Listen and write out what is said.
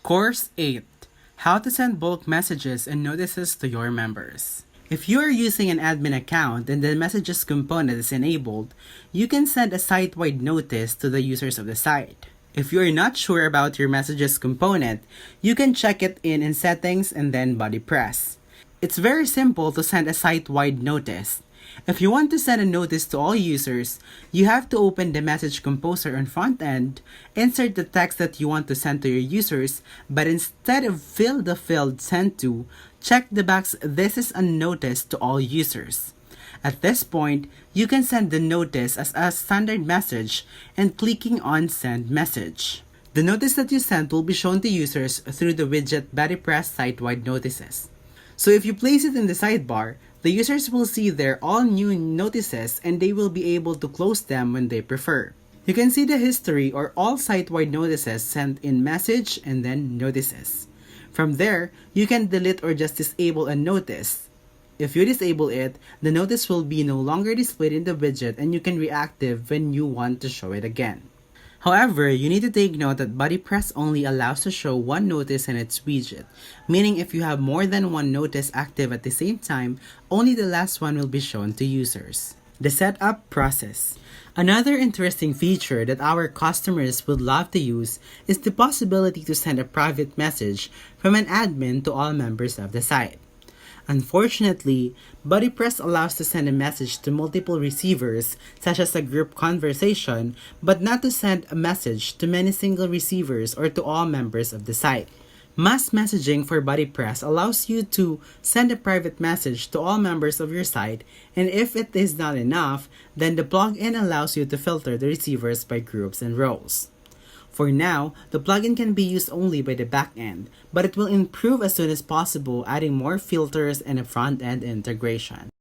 Course 8: How to send bulk messages and notices to your members. If you are using an admin account and the messages component is enabled, you can send a site-wide notice to the users of the site. If you are not sure about your messages component, you can check it in settings and then BuddyPress. It's very simple to send a site-wide notice. If you want to send a notice to all users, you have to open the message composer on front end, insert the text that you want to send to your users, but instead of fill the field sent to, check the box "This is a notice to all users." At this point, you can send the notice as a standard message and clicking on Send Message. The notice that you sent will be shown to users through the widget BuddyPress Site-Wide Notices. So if you place it in the sidebar, the users will see their all new notices and they will be able to close them when they prefer. You can see the history or all site-wide notices sent in message and then notices. From there, you can delete or just disable a notice. If you disable it, the notice will be no longer displayed in the widget and you can reactive when you want to show it again. However, you need to take note that BuddyPress only allows to show one notice in its widget, meaning if you have more than one notice active at the same time, only the last one will be shown to users. The setup process. Another interesting feature that our customers would love to use is the possibility to send a private message from an admin to all members of the site. Unfortunately, BuddyPress allows to send a message to multiple receivers, such as a group conversation, but not to send a message to many single receivers or to all members of the site. Mass messaging for BuddyPress allows you to send a private message to all members of your site, and if it is not enough, then the plugin allows you to filter the receivers by groups and roles. For now, the plugin can be used only by the backend, but it will improve as soon as possible, adding more filters and a front-end integration.